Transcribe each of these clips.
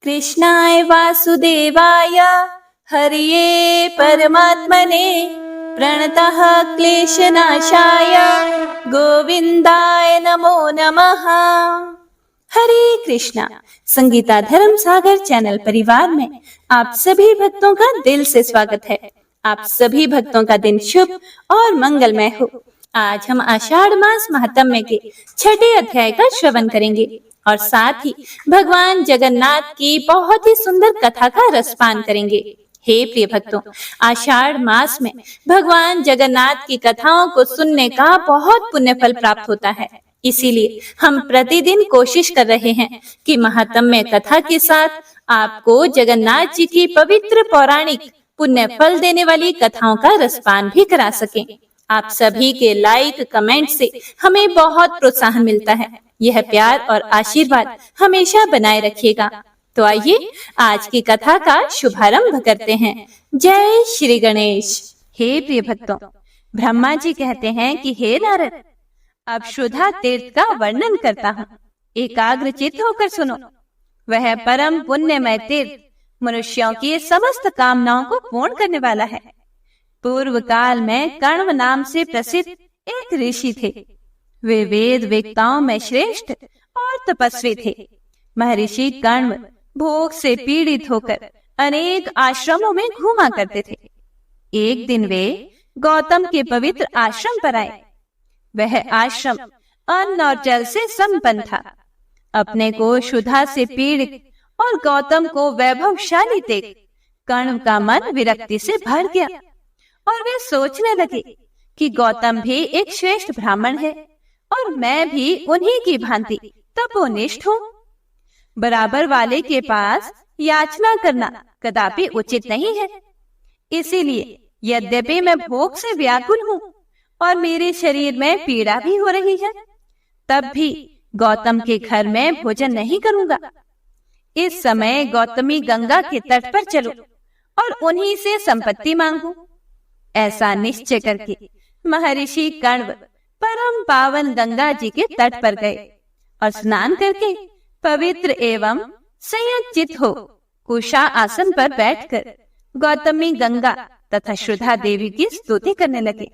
कृष्णाय वासुदेवाय हरिये परमात्मने प्रणतः क्लेशनाशाय गोविंदाय नमो नमः। हरे कृष्णा। संगीता धर्म सागर चैनल परिवार में आप सभी भक्तों का दिल से स्वागत है। आप सभी भक्तों का दिन शुभ और मंगलमय हो। आज हम आषाढ़ मास महात्म्य के छठे अध्याय का श्रवण करेंगे और साथ ही भगवान जगन्नाथ की बहुत ही सुंदर कथा का रसपान करेंगे। हे प्रिय भक्तों, आषाढ़ मास में भगवान जगन्नाथ की कथाओं को सुनने का बहुत पुण्य फल प्राप्त होता है। इसीलिए हम प्रतिदिन कोशिश कर रहे हैं कि महात्म्य कथा के साथ आपको जगन्नाथ जी की पवित्र पौराणिक पुण्य फल देने वाली कथाओं का रसपान भी करा सकें। आप सभी के लाइक कमेंट से हमें बहुत प्रोत्साहन मिलता है। यह प्यार और आशीर्वाद हमेशा बनाए रखिएगा। तो आइए आज की कथा का शुभारंभ करते हैं। जय श्री गणेश। हे प्रिय भक्तों, ब्रह्मा जी कहते हैं कि हे नारद, अब शुद्धा तीर्थ का वर्णन करता हूँ। एकाग्रचित्त होकर सुनो। वह परम पुण्यमय तीर्थ मनुष्यों की समस्त कामनाओं को पूर्ण करने वाला है। पूर्व काल में कण्व नाम से प्रसिद्ध एक ऋषि थे। वे वेद वेत्ताओं में श्रेष्ठ और तपस्वी थे। महर्षि कण्व भोग से पीड़ित होकर अनेक आश्रमों में घूमा करते थे। एक दिन वे गौतम के पवित्र आश्रम पर आए। वह आश्रम अन्न और जल से संपन्न था। अपने को क्षुधा से पीड़ित और गौतम को वैभवशाली देख कण्व का मन विरक्ति से भर गया और वे सोचने लगे कि गौतम भी एक श्रेष्ठ ब्राह्मण है और मैं भी उन्हीं की भांति तपोनिष्ठ हूँ। बराबर वाले के पास याचना करना कदापि उचित नहीं है। इसीलिए यद्यपि मैं भोग से व्याकुल हूँ और मेरे शरीर में पीड़ा भी हो रही है, तब भी गौतम के घर में भोजन नहीं करूंगा। इस समय गौतमी गंगा के तट पर चलो और उन्हीं से संपत्ति मांगू। ऐसा निश्चय करके महर्षि कण्व परम पावन गंगा जी के तट पर गए और स्नान करके पवित्र एवं संयत हो कुशा आसन पर बैठकर गौतमी गंगा तथा श्रद्धा देवी की स्तुति करने लगे।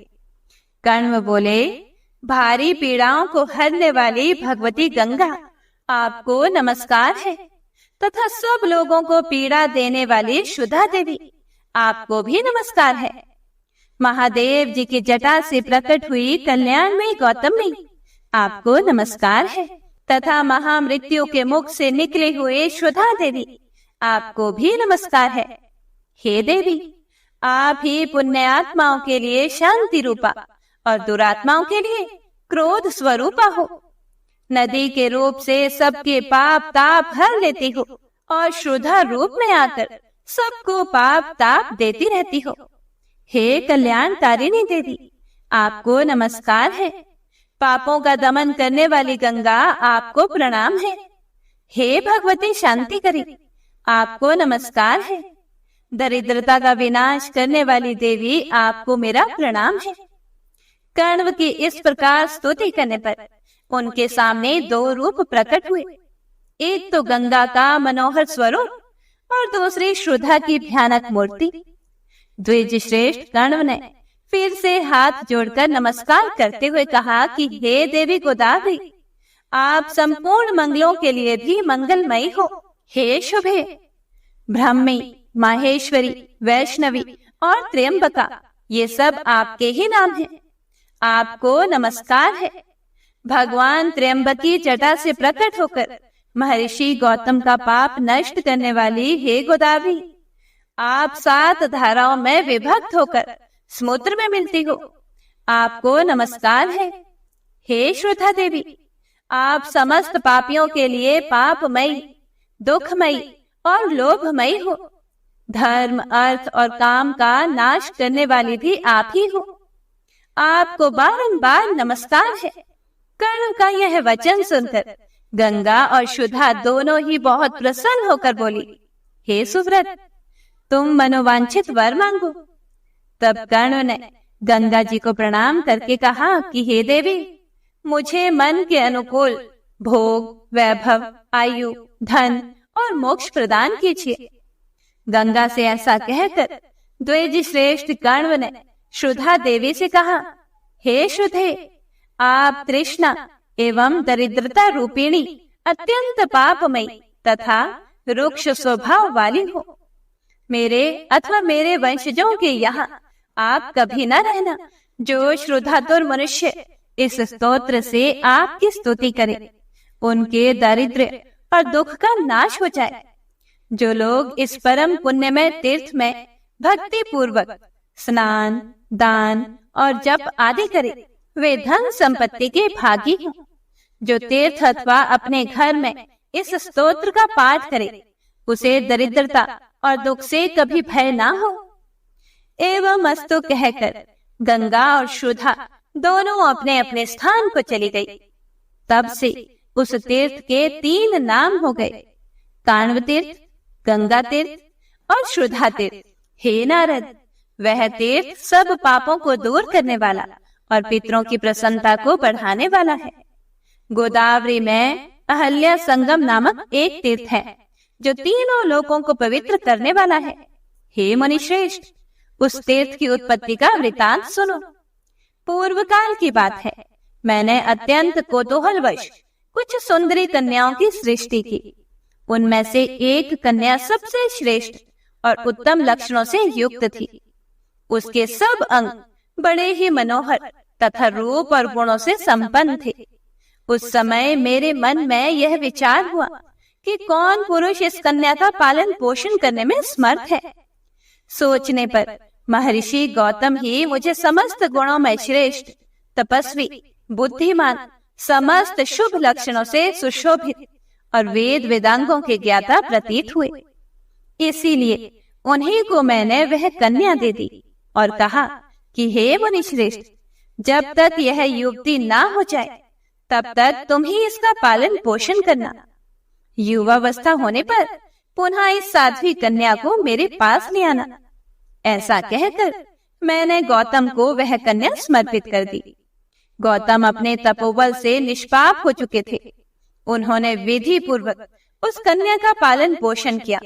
कण्व बोले, भारी पीड़ाओं को हरने वाली भगवती गंगा, आपको नमस्कार है तथा सब लोगों को पीड़ा देने वाली श्रद्धा देवी, आपको भी नमस्कार है। महादेव जी की जटा से प्रकट हुई कल्याणमयी गौतमी, आपको नमस्कार है तथा महामृत्यु के मुख से निकले हुए श्रद्धा देवी, आपको भी नमस्कार है। हे देवी, आप ही पुण्य आत्माओं के लिए शांति रूपा और दुरात्माओं के लिए क्रोध स्वरूपा हो। नदी के रूप से सबके पाप ताप हर लेती हो और श्रद्धा रूप में आकर सबको पाप ताप देती रहती हो। हे कल्याणकारिणी देवी, आपको नमस्कार है। पापों का दमन करने वाली गंगा, आपको प्रणाम है। हे भगवती शांति करी, आपको नमस्कार है। दरिद्रता का विनाश करने वाली देवी, आपको मेरा प्रणाम है। कण्व की इस प्रकार स्तुति करने पर उनके सामने दो रूप प्रकट हुए। एक तो गंगा का मनोहर स्वरूप और दूसरी श्रद्धा की भयानक मूर्ति। द्विज श्रेष्ठ कण्व ने फिर से हाथ जोड़कर नमस्कार करते हुए कहा कि हे देवी गोदावरी, आप संपूर्ण मंगलों के लिए भी मंगलमयी हो। हे शुभे, ब्राह्मी, माहेश्वरी, वैष्णवी और त्र्यंबका, ये सब आपके ही नाम हैं। आपको नमस्कार है। भगवान त्र्यंबकी जटा से प्रकट होकर महर्षि गौतम का पाप नष्ट करने वाली हे गोदावरी, आप 7 धाराओं में विभक्त होकर समुद्र में मिलती हो, आपको नमस्कार है। हे श्रद्धा देवी, आप समस्त पापियों के लिए पापमयी, दुखमयी और लोभमयी हो। धर्म, अर्थ और काम का नाश करने वाली भी आप ही हो। आपको बारंबार नमस्कार है। कण्व का यह वचन सुनकर गंगा और शुद्धा दोनों ही बहुत प्रसन्न होकर बोली, हे सुव्रत, तुम मनोवांछित वर मांगो। तब कण्व ने गंगा जी को प्रणाम करके कहा कि हे देवी, मुझे मन के अनुकूल भोग, वैभव, आयु, धन और मोक्ष प्रदान कीजिए। गंगा से ऐसा कहकर द्विज श्रेष्ठ कण्व ने शुद्धा देवी से कहा, हे शुद्धे, आप तृष्णा एवं दरिद्रता रूपिणी अत्यंत पापमयी तथा रुक्ष स्वभाव वाली हो। मेरे अथवा मेरे वंशजों के यहाँ आप कभी न रहना। जो श्रद्धातुर मनुष्य इस स्तोत्र से आपकी स्तुति करे, उनके दारिद्र्य और दुख का नाश हो जाए। जो लोग इस परम पुण्यमय तीर्थ में भक्ति पूर्वक स्नान, दान और जप आदि करे, वे धन संपत्ति के भागी हों। जो तीर्थ अथवा अपने घर में इस स्तोत्र का पाठ करे, उसे दरिद्रता और दुख से कभी भय ना हो। एवं अस्तु कहकर गंगा और शुद्धा दोनों अपने अपने स्थान को चली गई। तब से उस तीर्थ के 3 नाम हो गए, काण्व तीर्थ, गंगा तीर्थ और शुद्धा तीर्थ। हे नारद, वह तीर्थ सब पापों को दूर करने वाला और पितरों की प्रसन्नता को बढ़ाने वाला है। गोदावरी में अहल्या संगम नामक एक तीर्थ है, जो तीनों लोकों को पवित्र करने वाला है। हे मुनिश्रेष्ठ, उस तीर्थ की उत्पत्ति का वृतांत सुनो। पूर्व काल की बात है, मैंने अत्यंत कौतूहलवश कुछ सुंदरी कन्याओं की सृष्टि की। उनमें से एक कन्या सबसे श्रेष्ठ और उत्तम लक्षणों से युक्त थी। उसके सब अंग बड़े ही मनोहर तथा रूप और गुणों से संपन्न थे। उस समय मेरे मन में यह विचार हुआ कि कौन पुरुष इस कन्या का पालन पोषण करने में समर्थ है। सोचने पर महर्षि गौतम ही मुझे समस्त गुणों में श्रेष्ठ, तपस्वी, बुद्धिमान, समस्त शुभ लक्षणों से सुशोभित और वेद वेदांगों के ज्ञाता प्रतीत हुए। इसीलिए उन्हीं को मैंने वह कन्या दे दी और कहा कि हे मुनिश्रेष्ठ, जब तक यह युवती ना हो जाए तब तक तुम ही इसका पालन पोषण करना। युवावस्था होने पर पुनः इस साध्वी कन्या को मेरे पास ले आना। ऐसा कहकर मैंने गौतम को वह कन्या समर्पित कर दी। गौतम अपने तपोबल से निष्पाप हो चुके थे। उन्होंने विधि पूर्वक उस कन्या का पालन पोषण किया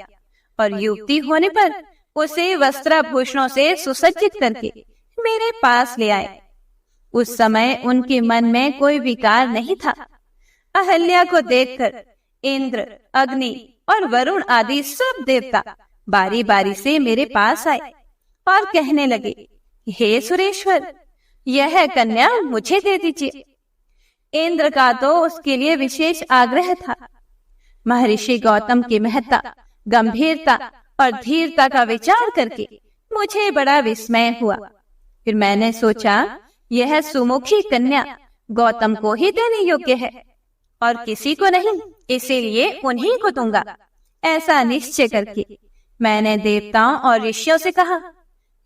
और युवती होने पर उसे वस्त्राभूषणों से सुसज्जित करके मेरे पास ले आए। उस समय उनके मन में कोई विकार नहीं था। अहल्या को देखकर इंद्र, अग्नि और वरुण आदि सब देवता बारी बारी से मेरे पास आए और कहने लगे, हे सुरेश्वर, यह कन्या मुझे दे दीजिए। इंद्र का तो उसके लिए विशेष आग्रह था। महर्षि गौतम की महत्ता, गंभीरता और धीरता का विचार करके मुझे बड़ा विस्मय हुआ। फिर मैंने सोचा, यह सुमुखी कन्या गौतम को ही देने योग्य है और किसी को नहीं, इसीलिए उन्हीं को दूंगा। ऐसा निश्चय करके मैंने देवताओं और ऋषियों से कहा,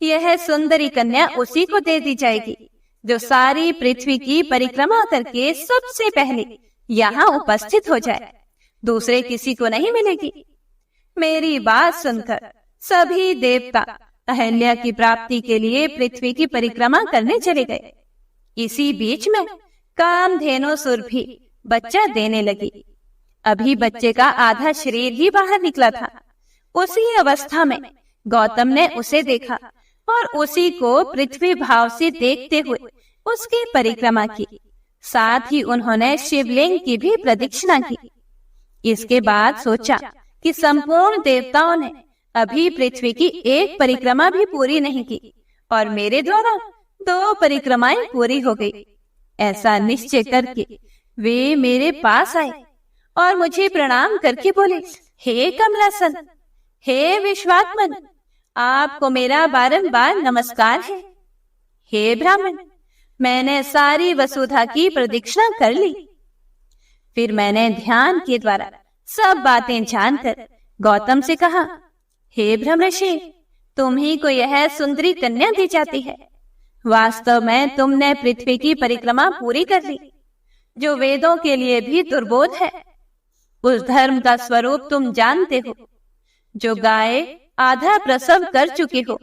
यह सुंदरी कन्या उसी को दे दी जाएगी जो सारी पृथ्वी की परिक्रमा करके सबसे पहले यहाँ उपस्थित हो जाए। दूसरे किसी को नहीं मिलेगी। मेरी बात सुनकर सभी देवता अहल्या की प्राप्ति के लिए पृथ्वी की परिक्रमा करने चले गए। इसी बीच में कामधेनु सुर भी बच्चा देने लगी। अभी बच्चे का आधा शरीर ही बाहर निकला था। उसी अवस्था में गौतम ने उसे देखा और उसी को पृथ्वी भाव से देखते हुए उसकी परिक्रमा की। साथ ही उन्होंने शिवलिंग की भी प्रदक्षिणा की। इसके बाद सोचा कि संपूर्ण देवताओं ने अभी पृथ्वी की एक परिक्रमा भी पूरी नहीं की और मेरे द्वारा 2 परिक्रमाएं पूरी हो गई। ऐसा निश्चय करके वे मेरे पास आए और मुझे प्रणाम करके बोले, हे कमलासन, हे विश्वात्मन, आपको मेरा बारंबार नमस्कार है। हे ब्राह्मण, मैंने सारी वसुधा की प्रदक्षिणा कर ली। फिर मैंने ध्यान के द्वारा सब बातें जानकर गौतम से कहा, हे ब्रह्मर्षि, तुम ही को यह सुंदरी कन्या दी जाती है। वास्तव में तुमने पृथ्वी की परिक्रमा पूरी कर ली, जो वेदों के लिए भी दुर्बोध है। उस धर्म का स्वरूप तुम जानते हो। जो गाय आधा प्रसव कर चुकी हो,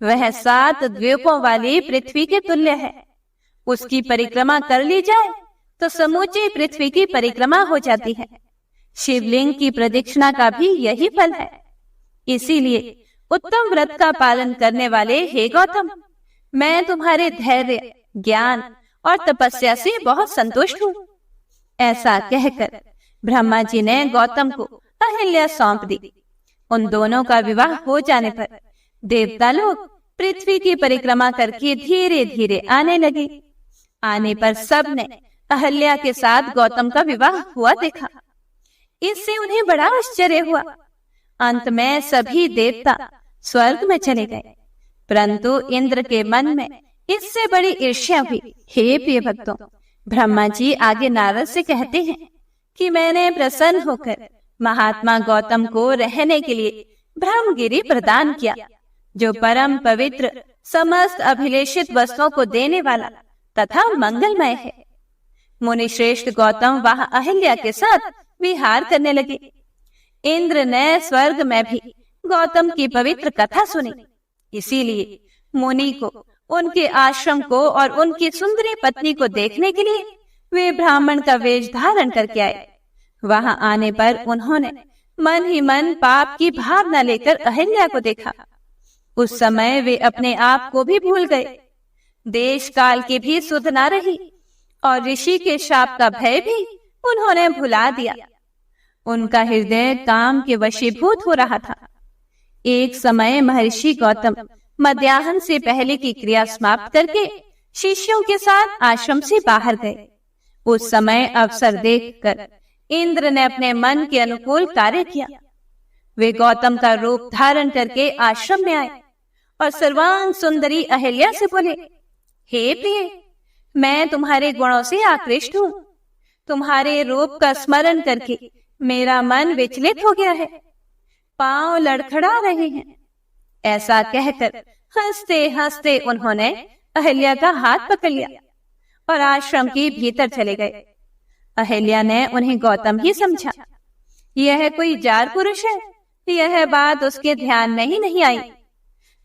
वह 7 द्वीपों वाली पृथ्वी के तुल्य है। उसकी परिक्रमा कर ली जाए तो समूची पृथ्वी की परिक्रमा हो जाती है। शिवलिंग की प्रदक्षिणा का भी यही फल है। इसीलिए उत्तम व्रत का पालन करने वाले हे गौतम, मैं तुम्हारे धैर्य, ज्ञान और तपस्या से बहुत संतुष्ट हूँ। ऐसा कहकर ब्रह्मा जी ने गौतम को अहिल्या सौंप दी। उन दोनों का विवाह हो जाने पर देवता लोग पृथ्वी की परिक्रमा करके धीरे धीरे आने लगे। आने पर सब ने अहिल्या के साथ गौतम का विवाह हुआ देखा। इससे उन्हें बड़ा आश्चर्य हुआ। अंत में सभी देवता स्वर्ग में चले गए, परंतु इंद्र के मन में इससे बड़ी ईर्ष्या हुई। हे प्रिय भक्तों, ब्रह्मा जी आगे नारद से कहते हैं कि मैंने प्रसन्न होकर महात्मा गौतम को रहने के लिए ब्रह्मगिरि प्रदान किया, जो परम पवित्र, समस्त अभिलेषित वस्तुओं को देने वाला तथा मंगलमय है। मुनि श्रेष्ठ गौतम वहां अहिल्या के साथ विहार करने लगे। इंद्र ने स्वर्ग में भी गौतम की पवित्र कथा सुनी। इसीलिए मुनि को, उनके आश्रम को और उनकी सुंदरी पत्नी को देखने के लिए वे ब्राह्मण का वेश धारण करके आए। वहां आने पर उन्होंने मन ही मन पाप की भावना लेकर अहिल्या को देखा। उस समय वे अपने आप को भी भूल गए, देश काल की भी सुध न रही और ऋषि के शाप का भय भी उन्होंने भुला दिया। उनका हृदय काम के वशीभूत हो रहा था। एक समय महर्षि गौतम मध्याह्न से पहले की क्रिया समाप्त करके शिष्यों के साथ आश्रम से बाहर गए। उस समय अवसर देखकर इंद्र ने अपने मन के अनुकूल कार्य किया। वे गौतम का रूप धारण करके आश्रम में आए और सर्वांग सुंदरी अहिल्या से बोले, हे प्रिय, मैं तुम्हारे गुणों से आकृष्ट हूँ। तुम्हारे रूप का स्मरण करके मेरा मन विचलित हो गया है, पांव लड़खड़ा रहे हैं। ऐसा कहकर हंसते हंसते उन्होंने अहिल्या का हाथ पकड़ लिया और आश्रम के भीतर चले गए। अहिल्या ने उन्हें गौतम ही समझा। यह कोई जार पुरुष है, यह बात उसके ध्यान में ही नहीं आई।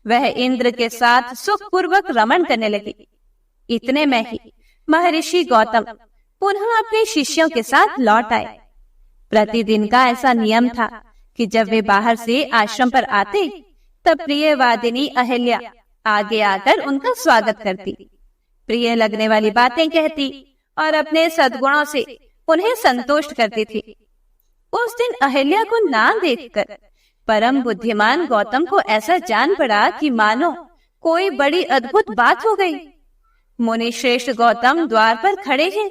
वह इंद्र के साथ सुखपूर्वक रमण करने लगी। इतने में ही महर्षि गौतम पुनः अपने शिष्यों के साथ लौट आए। प्रतिदिन का ऐसा नियम था कि जब वे बाहर से आश्रम पर आते, तब प्रिय वादिनी अहिल्या आगे आकर उनका स्वागत करती, प्रिय लगने वाली बातें कहती और अपने सद्गुणों से उन्हें संतुष्ट करती थी। उस दिन अहिल्या को ना देखकर परम बुद्धिमान गौतम को ऐसा जान पड़ा कि मानो कोई बड़ी अद्भुत बात हो गई। मुनि श्रेष्ठ गौतम द्वार पर खड़े हैं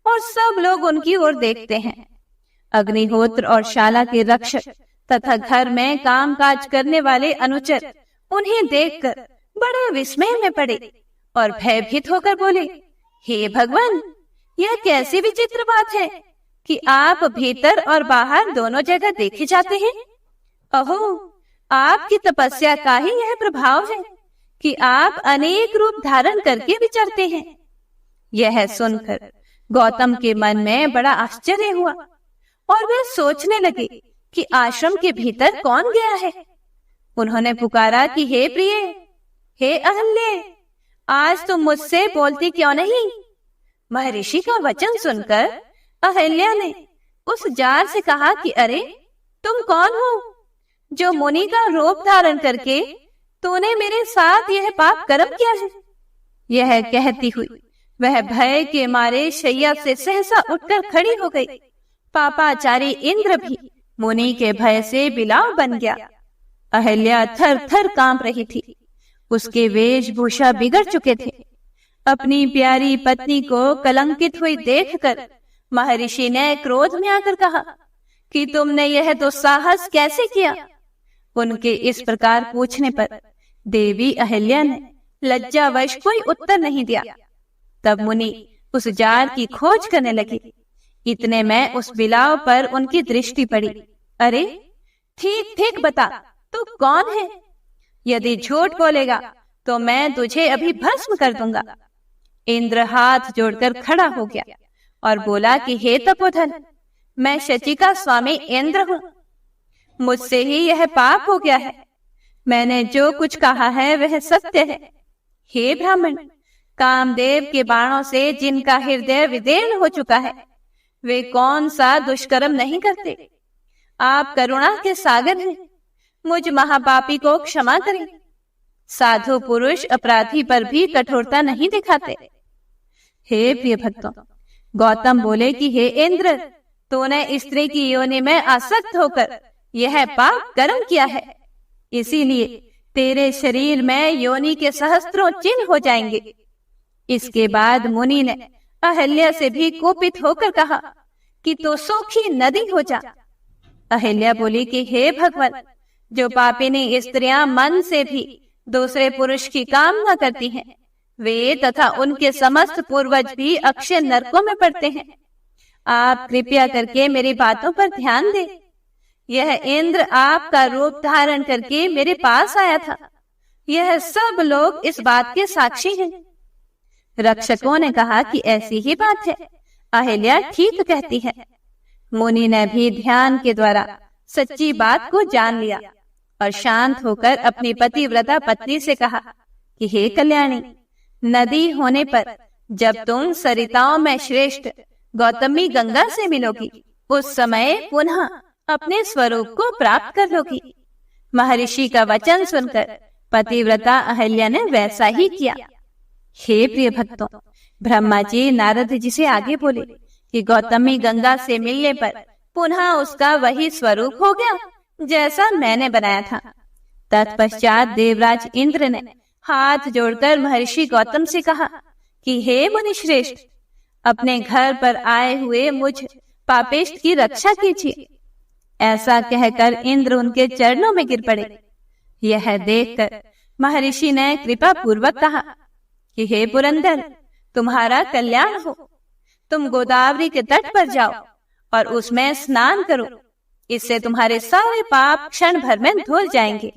और सब लोग उनकी ओर देखते हैं। अग्निहोत्र और शाला के रक्षक तथा घर में कामकाज करने वाले अनुचर उन्हें देखकर बड़े विस्मय में पड़े और भयभीत होकर बोले, हे भगवान, यह कैसी विचित्र बात है कि आप भीतर और बाहर दोनों जगह देखे जाते हैं। अहो, आपकी तपस्या का ही यह प्रभाव है कि आप अनेक रूप धारण करके विचरते हैं। यह सुनकर गौतम के मन में बड़ा आश्चर्य हुआ और वे सोचने लगे कि आश्रम के भीतर कौन गया है। उन्होंने पुकारा कि हे प्रिय, हे अहिल्ये, आज तुम मुझसे बोलती क्यों नहीं? महर्षि का वचन सुनकर अहिल्या ने उस जार से कहा कि अरे, तुम कौन हो जो मुनि का रूप धारण करके तूने मेरे साथ यह पाप कर्म किया है? यह कहती हुई वह भय के मारे शैया से सहसा उठकर खड़ी हो गई। पापाचारी इंद्र भी मुनि के भय से बिलाव बन गया। अहिल्या थर थर कांप रही थी। उसके वेशभूषा बिगड़ चुके थे। अपनी प्यारी पत्नी को कलंकित हुई देखकर महर्षि ने क्रोध में आकर कहा कि तुमने यह दुस्साहस कैसे किया? उनके इस प्रकार पूछने पर देवी अहिल्या ने लज्जावश कोई उत्तर नहीं दिया। तब मुनि उस जार की खोज करने लगे। इतने में उस बिलाव पर उनकी दृष्टि पड़ी। अरे, ठीक ठीक बता, तू कौन है? यदि झूठ बोलेगा तो मैं तुझे अभी भस्म कर दूंगा। इंद्र हाथ जोड़कर खड़ा हो गया और बोला कि हे तपोधन, मैं शची का स्वामी इंद्र हूँ। मुझसे ही यह पाप हो गया है। मैंने जो कुछ कहा है वह सत्य है। हे ब्राह्मण, कामदेव के बाणों से जिनका हृदय विदीर्ण हो चुका है, वे कौन सा दुष्कर्म नहीं करते। आप करुणा के सागर हैं, मुझ महापापी को क्षमा करें। साधु पुरुष अपराधी पर भी कठोरता नहीं दिखाते। हे प्रिय भक्तों, गौतम बोले कि हे इंद्र, तूने स्त्री की योनि में आसक्त होकर यह पाप कर्म किया है, इसीलिए तेरे शरीर में योनि के सहस्त्रों चिन्ह हो जाएंगे। इसके बाद मुनि ने अहल्या से भी कोपित होकर कहा कि तो सूखी नदी हो जा। अहल्या बोली कि हे भगवान, जो पापिनी स्त्रियां मन से भी दूसरे पुरुष की कामना करती हैं, वे तथा उनके समस्त पूर्वज भी अक्षय नरकों में पड़ते हैं। आप कृपया करके मेरी बातों पर ध्यान दें। यह इंद्र आपका रूप धारण करके मेरे पास आया था। यह सब लोग इस बात के साक्षी हैं। रक्षकों ने कहा कि ऐसी ही बात है, अहिल्या ठीक कहती है। मुनि ने भी ध्यान के द्वारा सच्ची बात को जान लिया और शांत होकर अपनी पतिव्रता पत्नी से कहा कि हे कल्याणी, नदी होने पर जब तुम सरिताओं में श्रेष्ठ गौतमी गंगा से मिलोगी, उस समय पुनः अपने स्वरूप को प्राप्त कर लोगी। महर्षि का वचन सुनकर पतिव्रता अहल्या ने वैसा ही किया। हे प्रिय भक्तों, ब्रह्मा जी नारद जी से आगे बोले कि गौतमी गंगा से मिलने पर पुनः उसका वही स्वरूप हो गया जैसा मैंने बनाया था। तत्पश्चात देवराज इंद्र ने हाथ जोड़कर महर्षि गौतम से कहा कि हे मुनिश्रेष्ठ, अपने घर पर आए हुए मुझ पापिष्ट की रक्षा कीजिए। ऐसा कहकर इंद्र उनके चरणों में गिर पड़े। यह देखकर महर्षि ने कृपा पूर्वक कहा कि हे पुरंदर, तुम्हारा कल्याण हो। तुम गोदावरी के तट पर जाओ और उसमें स्नान करो। इससे तुम्हारे सारे पाप क्षण भर में धुल जाएंगे।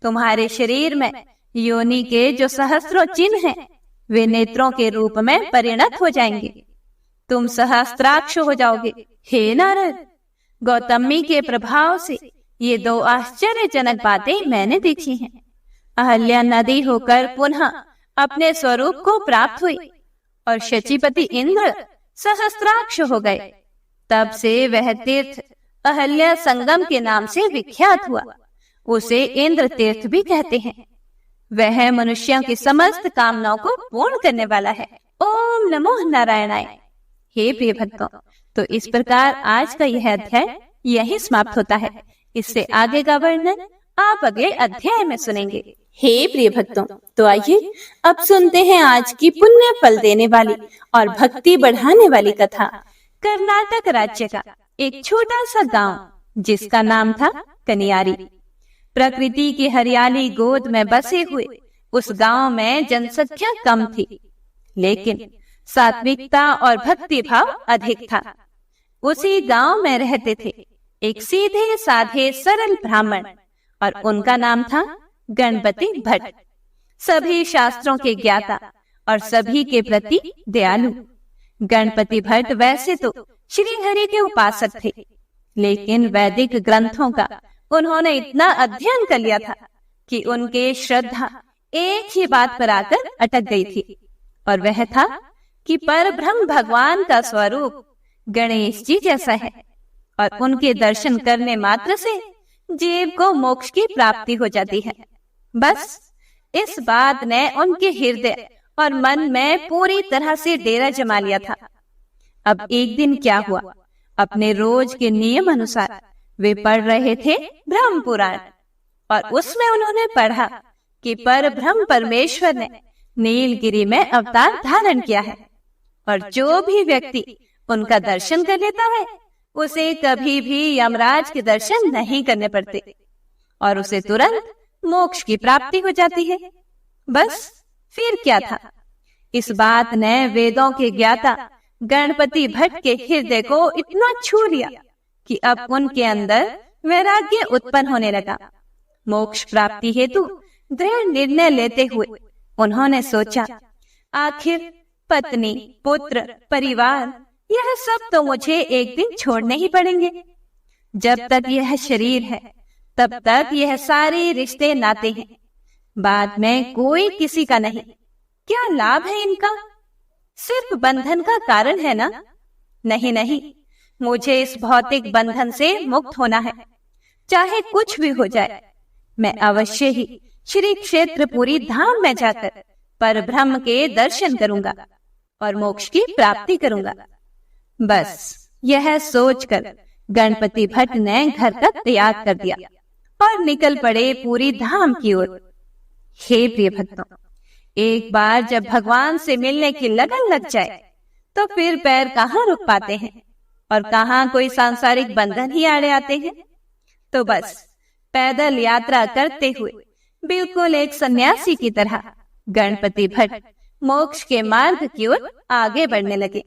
तुम्हारे शरीर में योनि के जो सहस्त्रों चिन्ह हैं, वे नेत्रों के रूप में परिणत हो जाएंगे। तुम सहस्त्राक्ष हो जाओगे। हे नारद, गौतमी के प्रभाव से ये दो आश्चर्यजनक बातें मैंने देखी हैं। अहल्या नदी होकर पुनः अपने स्वरूप को प्राप्त हुई और शचीपति इंद्र सहस्त्राक्ष हो गए। तब से वह तीर्थ अहल्या संगम के नाम से विख्यात हुआ। उसे इंद्र तीर्थ भी कहते हैं। वह मनुष्यों की समस्त कामनाओं को पूर्ण करने वाला है। ओम नमो नारायणाय। हे प्रिय भक्तों, तो इस प्रकार आज का यह अध्याय यही समाप्त होता है। इससे आगे का वर्णन आप अगले अध्याय में सुनेंगे। हे प्रिय भक्तों, तो आइए अब सुनते हैं आज की पुण्य फल देने वाली और भक्ति बढ़ाने वाली कथा। कर्नाटक राज्य का एक छोटा सा गांव जिसका नाम था कनियारी। प्रकृति की हरियाली गोद में बसे हुए उस गांव में जनसंख्या कम थी, लेकिन सात्विकता और भक्ति भाव अधिक था। उसी गांव में रहते थे एक सीधे साधे सरल ब्राह्मण और उनका नाम था गणपति भट्ट। सभी शास्त्रों के ज्ञाता और सभी के प्रति दयालु। गणपति भट्ट वैसे तो श्री हरि के उपासक थे, लेकिन वैदिक ग्रंथों का उन्होंने इतना अध्ययन कर लिया था कि उनके श्रद्धा एक ही बात पर आकर अटक गई थी, और वह था कि परब्रह्म भगवान का स्वरूप गणेश जी जैसा है और उनके दर्शन करने मात्र से जीव को मोक्ष की प्राप्ति हो जाती है। बस इस बात ने उनके हृदय और मन में पूरी तरह से डेरा जमा लिया था। अब एक दिन क्या हुआ, अपने रोज के नियम अनुसार वे पढ़ रहे थे ब्रह्म पुराण, और उसमें उन्होंने पढ़ा कि परब्रह्म परमेश्वर ने नीलगिरी में अवतार धारण किया है और जो भी व्यक्ति उनका दर्शन कर लेता है उसे कभी भी यमराज के दर्शन नहीं करने पड़ते और उसे तुरंत मोक्ष की प्राप्ति हो जाती है। बस फिर क्या था, इस बात ने वेदों के ज्ञाता गणपति भट्ट के हृदय को इतना छू लिया कि अब उनके अंदर वैराग्य उत्पन्न होने लगा। मोक्ष प्राप्ति हेतु दृढ़ निर्णय लेते हुए उन्होंने सोचा, आखिर पत्नी, पुत्र, परिवार यह सब तो मुझे एक दिन छोड़ने ही पड़ेंगे। जब तक यह शरीर है तब तक यह सारे रिश्ते नाते हैं, बाद में कोई किसी का नहीं। क्या लाभ है इनका? सिर्फ बंधन का कारण है ना? नहीं नहीं, मुझे इस भौतिक बंधन से मुक्त होना है, चाहे कुछ भी हो जाए। मैं अवश्य ही श्री क्षेत्र पुरी धाम में जाकर परब्रह्म के दर्शन करूंगा और मोक्ष की प्राप्ति करूंगा। बस यह सोचकर गणपति भट्ट ने घर का त्याग कर दिया और निकल पड़े पूरी धाम की ओर। हे प्रिय भक्तों, एक बार जब भगवान से मिलने की लगन लग जाए तो फिर पैर कहाँ रुक पाते हैं और कहाँ कोई सांसारिक बंधन ही आड़े आते हैं। तो बस पैदल यात्रा करते हुए बिल्कुल एक सन्यासी की तरह गणपति भट्ट मोक्ष के मार्ग की ओर आगे बढ़ने लगे।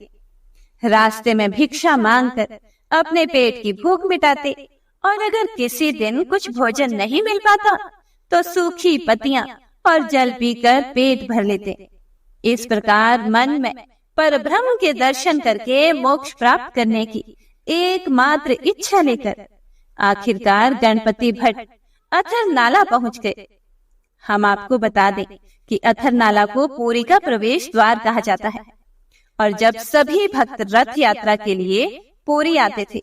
रास्ते में भिक्षा मांगकर अपने पेट की भूख मिटाते और अगर किसी दिन कुछ भोजन नहीं मिल पाता तो सूखी पत्तियां और जल पीकर पेट भर लेते। इस प्रकार मन में परब्रह्म के दर्शन करके मोक्ष प्राप्त करने की एकमात्र इच्छा लेकर आखिरकार गणपति भट्ट अथर नाला पहुंच गए। हम आपको बता दें कि अथर नाला को पुरी का प्रवेश द्वार कहा जाता है और जब सभी भक्त रथ यात्रा के लिए पुरी आते थे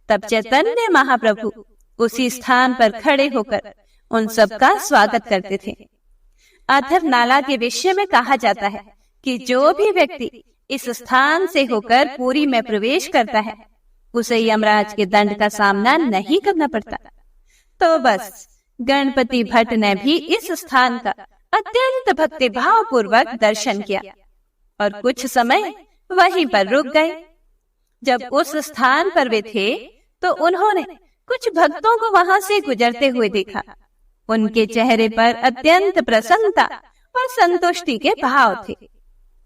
तब चैतन्य महाप्रभु उसी स्थान पर खड़े होकर उन सबका स्वागत करते थे। अथर नाला के विषय में कहा जाता है कि जो भी व्यक्ति इस स्थान से होकर पुरी में प्रवेश करता है उसे यमराज के दंड का सामना नहीं करना पड़ता। तो बस गणपति भट्ट ने भी इस स्थान का अत्यंत भक्तिभाव पूर्वक दर्शन किया और कुछ समय वहीं पर रुक गए। जब उस स्थान पर वे थे तो उन्होंने कुछ भक्तों को वहां से गुजरते हुए देखा। उनके चेहरे पर अत्यंत प्रसन्नता और संतुष्टि के भाव थे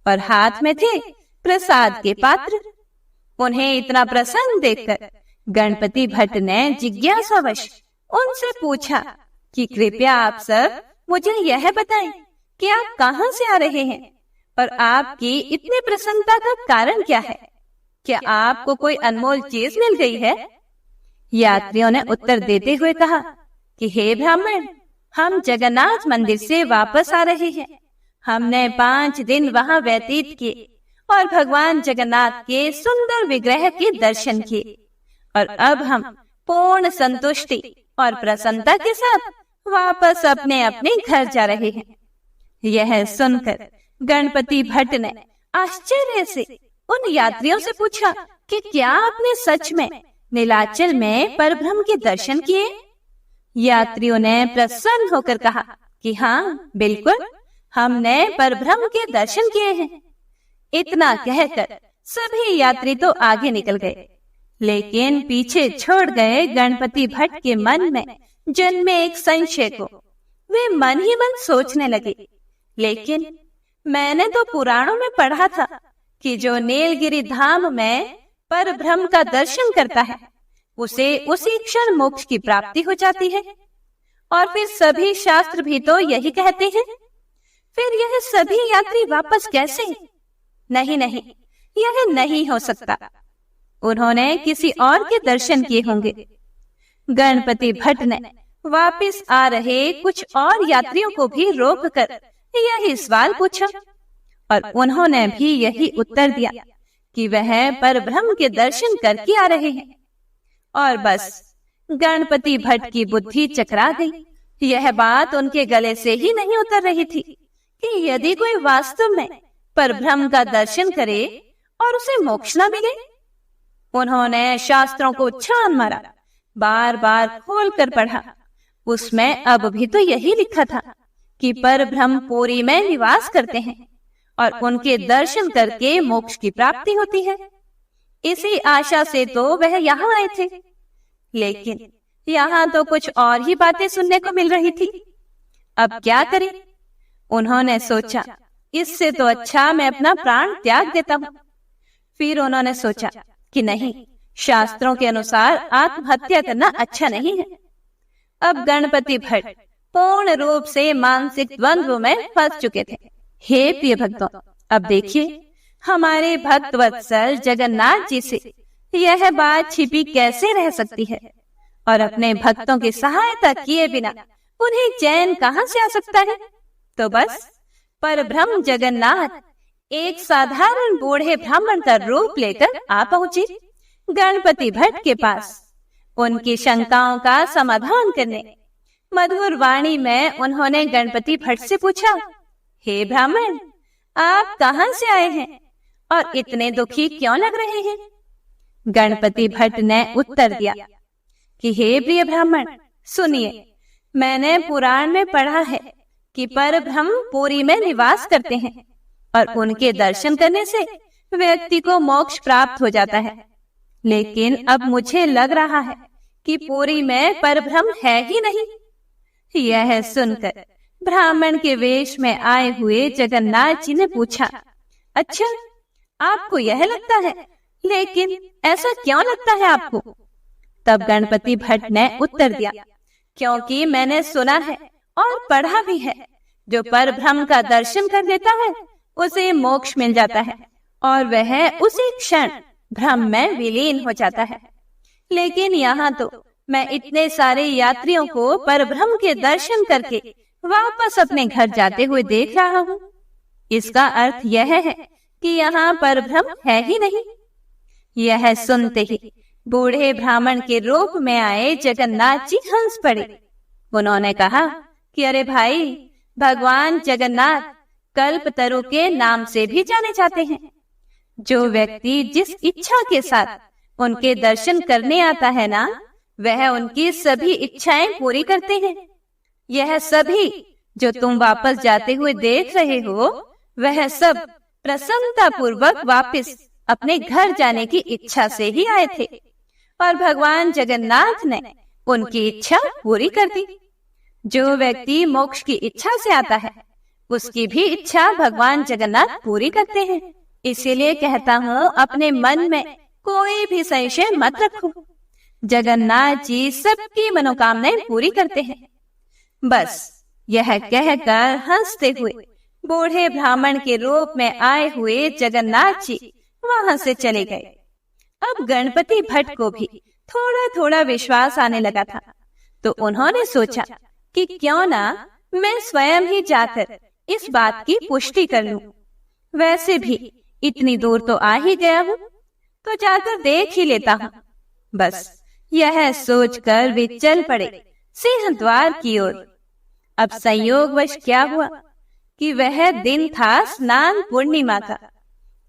और हाथ में थे प्रसाद के पात्र। उन्हें इतना प्रसन्न देखकर गणपति भट्ट ने जिज्ञासावश उनसे पूछा कि कृपया आप सब मुझे यह बताएं कि आप कहां से आ रहे हैं और आपकी इतनी प्रसन्नता का कारण क्या है? क्या आपको कोई अनमोल चीज मिल गई है? यात्रियों ने उत्तर देते हुए कहा कि हे ब्राह्मण, हम जगन्नाथ मंदिर से वापस आ रहे हैं। हमने 5 दिन वहां व्यतीत किए और भगवान जगन्नाथ के सुंदर विग्रह के दर्शन किए और अब हम पूर्ण संतुष्टि और प्रसन्नता के साथ वापस अपने अपने घर जा रहे हैं। यह सुनकर गणपति भट्ट ने आश्चर्य से उन यात्रियों से पूछा कि क्या आपने सच में नीलाचल में परब्रह्म के दर्शन किए? यात्रियों ने प्रसन्न होकर कहा कि हाँ बिल्कुल, हमने परब्रह्म के दर्शन किए हैं। इतना कहकर सभी यात्री तो आगे निकल गए, लेकिन पीछे छोड़ गए गणपति भट्ट के मन में जन्मे एक संशय को। वे मन ही मन सोचने लगे, लेकिन मैंने तो पुराणों में पढ़ा था कि जो नीलगिरी धाम में परब्रह्म का दर्शन करता है उसे उसी क्षण मोक्ष की प्राप्ति हो जाती है और फिर सभी शास्त्र भी तो यही कहते हैं। फिर यह सभी यात्री वापस कैसे? नहीं नहीं, यह नहीं हो सकता। उन्होंने किसी और के दर्शन किए होंगे। गणपति भट्ट ने वापस आ रहे कुछ और यात्रियों को भी रोककर यही सवाल पूछा और उन्होंने भी यही उत्तर दिया कि वह परब्रह्म के दर्शन करके आ रहे हैं। और बस गणपति भट्ट की बुद्धि चकरा गई। यह बात उनके गले से ही नहीं उतर रही थी कि यदि कोई वास्तव में परब्रह्म का दर्शन करे और उसे मोक्ष न मिले। उन्होंने शास्त्रों को छान मारा, बार बार खोल कर पढ़ा। उसमें अब भी तो यही लिखा था कि परब्रह्म पुरी में निवास करते हैं और उनके दर्शन करके मोक्ष की प्राप्ति होती है। इसी आशा से तो वह यहाँ आए थे, लेकिन यहाँ तो कुछ और ही बातें सुनने को मिल रही थी। अब क्या करें? उन्होंने सोचा, इससे तो अच्छा मैं अपना प्राण त्याग देता हूँ। फिर उन्होंने सोचा कि नहीं, शास्त्रों के अनुसार आत्महत्या करना अच्छा नहीं है। अब गणपति भट्ट पूर्ण रूप से मानसिक द्वंद्व में फंस चुके थे। हे प्रिय भक्तों, अब देखिए हमारे भक्त वत्सल जगन्नाथ जी से यह बात छिपी कैसे रह सकती है और अपने भक्तों की सहायता किए बिना उन्हें चैन कहां से आ सकता है? तो बस परब्रह्म जगन्नाथ एक साधारण बूढ़े ब्राह्मण का रूप लेकर आ पहुंचे, गणपति भट्ट के पास उनकी शंकाओं का समाधान करने। मधुर वाणी में उन्होंने गणपति भट्ट से पूछा, हे ब्राह्मण, आप कहाँ से आए हैं और इतने दुखी क्यों लग रहे हैं? गणपति भट्ट ने उत्तर दिया कि हे प्रिय ब्राह्मण, सुनिए, मैंने पुराण में पढ़ा है कि परब्रह्म पुरी में निवास करते हैं और उनके दर्शन करने से व्यक्ति को मोक्ष प्राप्त हो जाता है। लेकिन अब मुझे लग रहा है कि पुरी में परब्रह्म है ही नहीं। यह सुनकर ब्राह्मण के वेश में आए हुए जगन्नाथ जी ने पूछा, अच्छा, आपको यह लगता है, लेकिन ऐसा क्यों लगता है आपको? तब गणपति भट्ट ने उत्तर दिया, क्योंकि मैंने सुना है और पढ़ा भी है, जो परब्रह्म का दर्शन कर लेता है उसे मोक्ष मिल जाता है और वह उसी क्षण ब्रह्म में विलीन हो जाता है। लेकिन यहाँ तो मैं इतने सारे यात्रियों को परब्रह्म के दर्शन करके वापस अपने घर जाते हुए देख रहा हूँ। इसका अर्थ यह है कि यहाँ परब्रह्म है ही नहीं। यह सुनते ही बूढ़े ब्राह्मण के रूप में आए जगन्नाथ जी हंस पड़े। उन्होंने कहा कि अरे भाई, भगवान जगन्नाथ कल्पतरु के नाम से भी जाने जाते हैं। जो व्यक्ति जिस इच्छा के साथ उनके दर्शन करने आता है ना, वह उनकी सभी इच्छाएं पूरी करते हैं। यह सभी जो तुम वापस जाते हुए देख रहे हो, वह सब प्रसन्नता पूर्वक वापस अपने घर जाने की इच्छा से ही आए थे और भगवान जगन्नाथ ने उनकी इच्छा पूरी कर दी। जो व्यक्ति मोक्ष की इच्छा से आता है, उसकी भी इच्छा भगवान जगन्नाथ पूरी करते हैं। इसीलिए कहता हूँ, अपने मन में कोई भी संशय मत रखो। जगन्नाथ जी सबकी मनोकामनाएं पूरी करते हैं। बस यह कहकर हंसते हुए बूढ़े ब्राह्मण के रूप में आए हुए जगन्नाथ जी वहां से चले गए। अब गणपति भट्ट को भी थोड़ा थोड़ा विश्वास आने लगा था, तो उन्होंने सोचा कि क्यों ना मैं स्वयं ही जाकर इस बात की पुष्टि कर लूं। वैसे भी इतनी दूर तो आ ही गया हूँ, तो जाकर देख ही लेता हूँ। बस यह सोचकर वे चल पड़े सिंह द्वार की ओर। अब संयोगवश क्या हुआ कि वह दिन था स्नान पूर्णिमा का।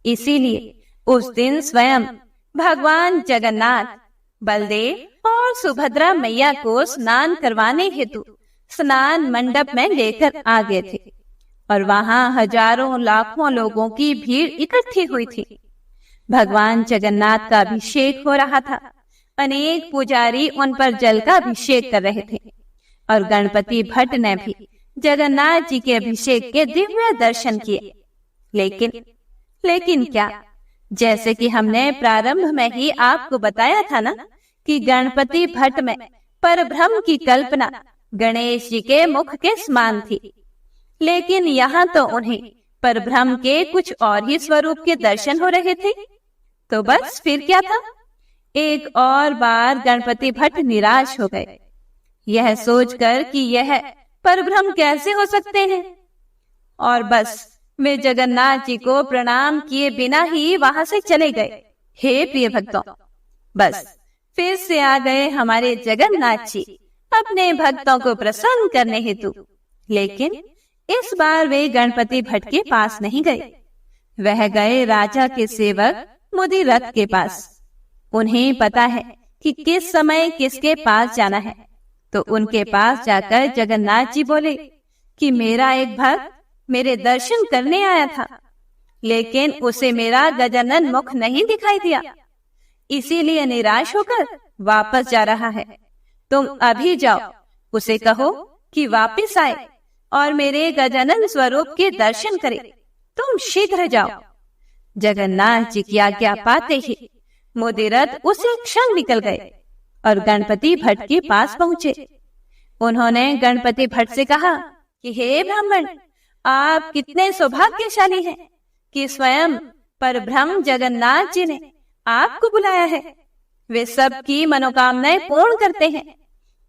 इसीलिए उस दिन स्वयं भगवान जगन्नाथ बलदेव और सुभद्रा मैया को स्नान करवाने हेतु स्नान मंडप में लेकर आ गए थे और वहां हजारों लाखों लोगों की भीड़ इकट्ठी हुई थी। भगवान जगन्नाथ का अभिषेक हो रहा था। अनेक पुजारी उन पर जल का अभिषेक कर रहे थे और गणपति भट्ट ने भी जगन्नाथ जी के अभिषेक के दिव्य दर्शन किए। लेकिन क्या, जैसे कि हमने प्रारंभ में ही आपको बताया था ना कि गणपति भट्ट में परब्रह्म की कल्पना गणेश जी के मुख के समान थी। लेकिन यहाँ तो उन्हें परब्रह्म के कुछ और ही स्वरूप के दर्शन हो रहे थे। तो बस फिर क्या था, एक और बार गणपति भट्ट निराश हो गए, यह सोचकर कि यह परब्रह्म कैसे हो सकते हैं। और बस वे जगन्नाथ जी को प्रणाम किए बिना ही वहां से चले गए। हे प्रिय भक्तों, बस फिर से आ गए हमारे जगन्नाथ जी अपने भक्तों को प्रसन्न करने हेतु। लेकिन इस बार वे गणपति भट्ट के पास नहीं गए, वह गए राजा के सेवक मुदिरथ के पास। उन्हें पता है कि किस समय किसके पास जाना है, तो उनके पास जाकर जगन्नाथ जी बोले कि मेरा एक भक्त मेरे दर्शन करने आया था, लेकिन उसे मेरा गजानन मुख नहीं दिखाई दिया, इसीलिए निराश होकर वापस जा रहा है। तुम अभी जाओ, उसे कहो कि वापस आए और मेरे गजानन स्वरूप के दर्शन करे। तुम शीघ्र जाओ। जगन्नाथ जी की आज्ञा पाते ही मुदिरथ उसी क्षण निकल गए और गणपति भट्ट के पास पहुंचे। उन्होंने गणपति भट्ट से कहा कि हे ब्राह्मण, आप कितने सौभाग्यशाली हैं कि स्वयं परब्रह्म जगन्नाथ जी ने आपको बुलाया है। वे सबकी मनोकामनाएं पूर्ण करते हैं,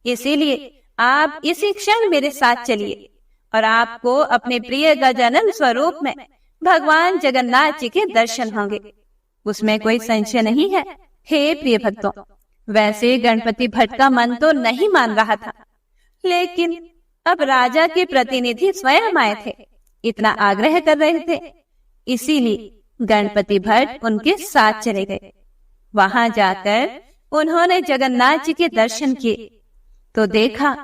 इसीलिए आप इसी क्षण मेरे साथ चलिए और आपको अपने प्रिय गजानन स्वरूप में भगवान जगन्नाथ जी के दर्शन होंगे। उसमें कोई संशय नहीं है। हे प्रिय भक्तों, वैसे गणपति भट्ट का मन तो नहीं मान रहा था, लेकिन अब राजा के प्रतिनिधि स्वयं आए थे, इतना आग्रह कर रहे थे, इसीलिए गणपति भट्ट उनके साथ चले गए। वहां जाकर उन्होंने जगन्नाथ जी के दर्शन किए तो देखा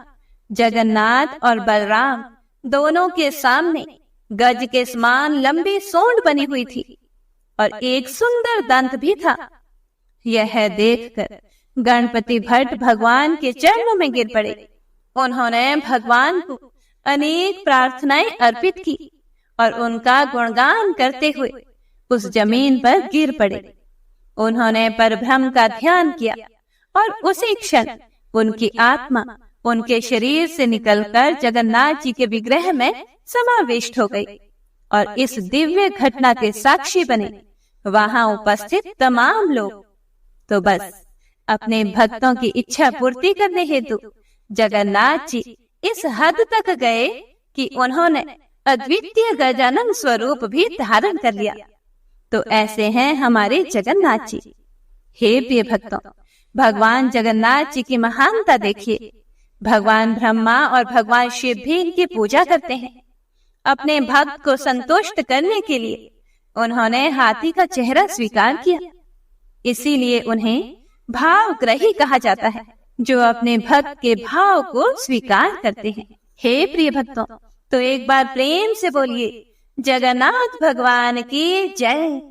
जगन्नाथ और बलराम दोनों के सामने गज के समान लंबी सूंड बनी हुई थी और एक सुंदर दंत भी था। यह देखकर गणपति भट्ट भगवान के चरणों में गिर पड़े। उन्होंने भगवान को अनेक प्रार्थनाएं अर्पित की और उनका गुणगान करते हुए उस जमीन पर गिर पड़े। उन्होंने परब्रह्म का ध्यान किया और उसी क्षण उनकी आत्मा उनके शरीर से निकलकर जगन्नाथ जी के विग्रह में समाविष्ट हो गई और इस दिव्य घटना के साक्षी बने वहां उपस्थित तमाम लोग। तो बस अपने भक्तों की इच्छा पूर्ति करने हेतु जगन्नाथ जी इस हद तक गए कि उन्होंने अद्वितीय गजानन स्वरूप भी धारण कर लिया। तो ऐसे हैं हमारे जगन्नाथ जी। हे प्रिय भक्तों, भगवान जगन्नाथ जी की महानता देखिए। भगवान ब्रह्मा और भगवान शिव भी इनकी पूजा करते हैं। अपने भक्त को संतुष्ट करने के लिए उन्होंने हाथी का चेहरा स्वीकार किया, इसीलिए उन्हें भावग्राही कहा जाता है, जो अपने भक्त के भाव को स्वीकार करते हैं। हे प्रिय भक्तों, तो एक बार प्रेम से बोलिए जगन्नाथ भगवान की जय।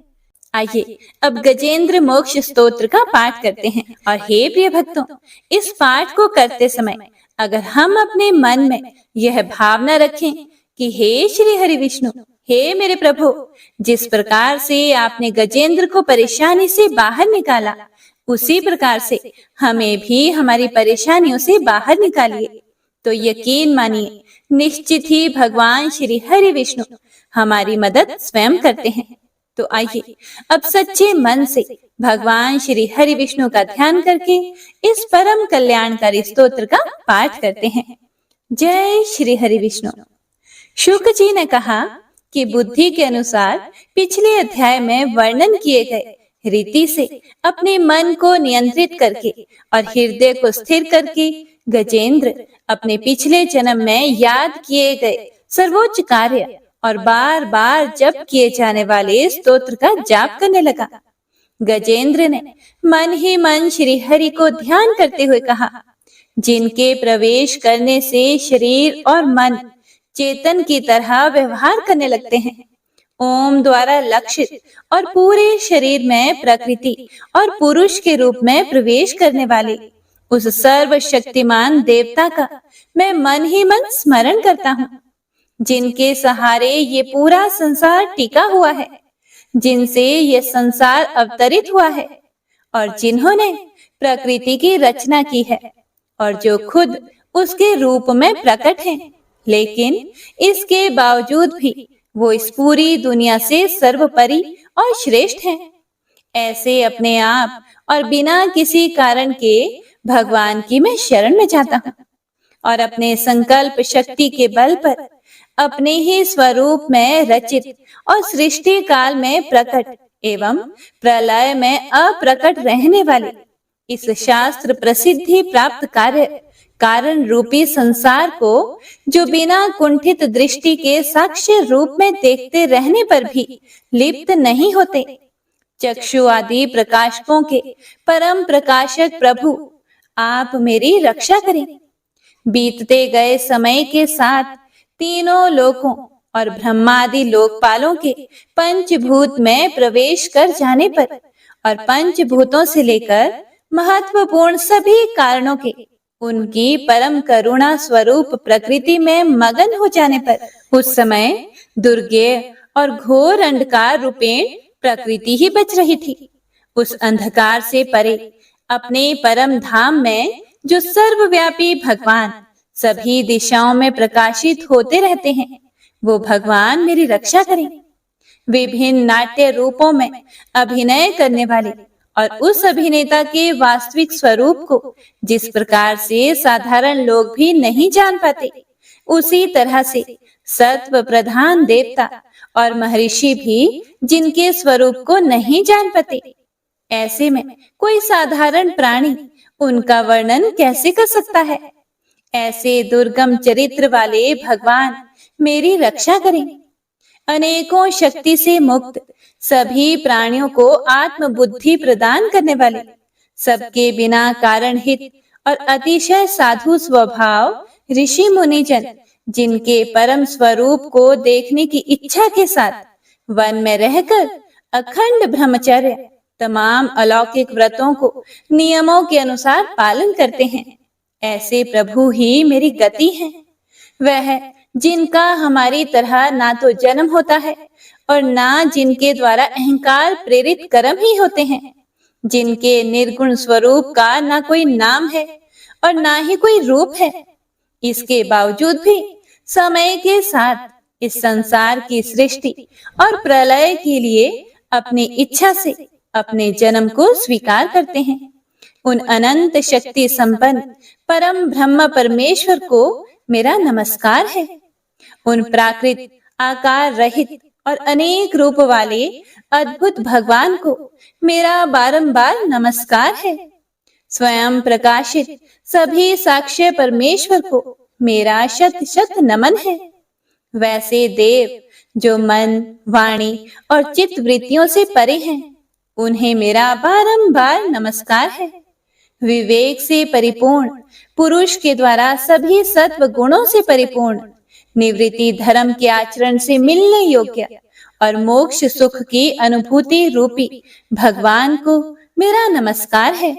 आइए अब गजेंद्र मोक्ष स्तोत्र का पाठ करते हैं। और हे प्रिय भक्तों, इस पाठ को करते समय अगर हम अपने मन में यह भावना रखें कि हे श्री हरि विष्णु, हे मेरे प्रभु, जिस प्रकार से आपने गजेंद्र को परेशानी से बाहर निकाला, उसी प्रकार से हमें भी हमारी परेशानियों से बाहर निकालिए, तो यकीन मानिए निश्चित ही भगवान श्री हरि विष्णु हमारी मदद स्वयं करते हैं। तो आइए अब सच्चे मन से भगवान श्री हरि विष्णु का ध्यान करके इस परम कल्याणकारी स्तोत्र का पाठ करते हैं। जय श्री हरि विष्णु। शुक जी ने कहा कि बुद्धि के अनुसार पिछले अध्याय में वर्णन किए गए रीति से अपने मन को नियंत्रित करके और हृदय को स्थिर करके गजेंद्र अपने पिछले जन्म में याद किए गए सर्वोच्च कार्य और बार बार जप किए जाने वाले स्तोत्र का जाप करने लगा। गजेंद्र ने मन ही मन श्री हरि को ध्यान करते हुए कहा, जिनके प्रवेश करने से शरीर और मन चेतन की तरह व्यवहार करने लगते हैं, ओम द्वारा लक्षित और पूरे शरीर में प्रकृति और पुरुष के रूप में प्रवेश करने वाले उस सर्वशक्तिमान देवता का मैं मन ही मन स्मरण करता हूँ, जिनके सहारे ये पूरा संसार टिका हुआ है, जिनसे ये संसार अवतरित हुआ है और जिन्होंने प्रकृति की रचना की है और जो खुद उसके रूप में प्रकट हैं, लेकिन इसके बावजूद भी वो इस पूरी दुनिया से सर्वोपरि और श्रेष्ठ हैं। ऐसे अपने आप और बिना किसी कारण के भगवान की मैं शरण में जाता हूँ और अपने संकल्प शक्ति के बल पर अपने ही स्वरूप में रचित और सृष्टि काल में प्रकट एवं प्रलय में अप्रकट रहने वाले इस शास्त्र प्रसिद्धि प्राप्त कार्य कारण रूपी संसार को, जो बिना कुंठित दृष्टि के साक्ष्य रूप में देखते रहने पर भी लिप्त नहीं होते, चक्षु आदि प्रकाशकों के परम प्रकाशक प्रभु, आप मेरी रक्षा करें। बीतते गए समय के साथ तीनों लोकों और ब्रह्मादि लोकपालों के पंचभूत में प्रवेश कर जाने पर और पंचभूतों से लेकर महत्वपूर्ण सभी कारणों के उनकी परम करुणा स्वरूप प्रकृति में मगन हो जाने पर, उस समय दुर्गेय और घोर अंधकार रूपेण प्रकृति ही बच रही थी। उस अंधकार से परे अपने परम धाम में जो सर्वव्यापी भगवान सभी दिशाओं में प्रकाशित होते रहते हैं, वो भगवान मेरी रक्षा करें। विभिन्न नाट्य रूपों में अभिनय करने वाले और उस अभिनेता के वास्तविक स्वरूप को जिस प्रकार से साधारण लोग भी नहीं जान पाते, उसी तरह से सत्व प्रधान देवता और महर्षि भी जिनके स्वरूप को नहीं जान पाते, ऐसे में कोई साधारण प्राणी उनका वर्णन कैसे कर सकता है। ऐसे दुर्गम चरित्र वाले भगवान मेरी रक्षा करें। अनेकों शक्ति से मुक्त, सभी प्राणियों को आत्म बुद्धि प्रदान करने वाले, सबके बिना कारण हित और अतिशय साधु स्वभाव ऋषि मुनिजन, जिनके परम स्वरूप को देखने की इच्छा के साथ वन में रहकर अखंड ब्रह्मचर्य तमाम अलौकिक व्रतों को नियमों के अनुसार पालन करते हैं, ऐसे प्रभु ही मेरी गति हैं। वह जिनका हमारी तरह ना तो जन्म होता है और ना जिनके द्वारा अहंकार प्रेरित कर्म ही होते हैं, जिनके निर्गुण स्वरूप का ना कोई नाम है और ना ही कोई रूप है। इसके बावजूद भी समय के साथ इस संसार की सृष्टि और प्रलय के लिए अपनी इच्छा से अपने जन्म को स्वीकार करते हैं। उन अनंत शक्ति संपन्न परम ब्रह्म परमेश्वर को मेरा नमस्कार है। उन प्राकृत आकार रहित और अनेक रूप वाले अद्भुत भगवान को मेरा बारंबार नमस्कार है। स्वयं प्रकाशित सभी साक्ष्य परमेश्वर को मेरा शत शत नमन है। वैसे देव जो मन, वाणी और चित्त वृत्तियों से परे हैं, उन्हें मेरा बारंबार नमस्कार है। विवेक से परिपूर्ण पुरुष के द्वारा सभी सत्व गुणों से परिपूर्ण, निवृत्ति धर्म के आचरण से मिलने योग्य और मोक्ष सुख की अनुभूति रूपी भगवान को मेरा नमस्कार है।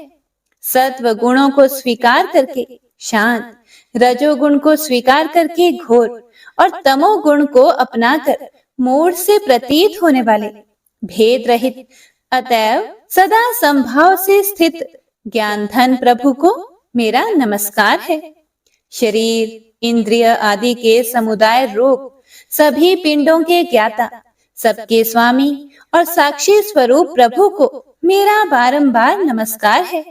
सत्व गुणों को स्वीकार करके शांत, रजोगुण को स्वीकार करके घोर और तमोगुण को अपनाकर मूढ़ से प्रतीत होने वाले, भेद रहित अतएव सदा संभाव से स्थित ज्ञान धन प्रभु को मेरा नमस्कार है। शरीर, इंद्रिय आदि के समुदाय रूप सभी पिंडों के ज्ञाता, सबके स्वामी और साक्षी स्वरूप प्रभु को मेरा बारंबार नमस्कार है।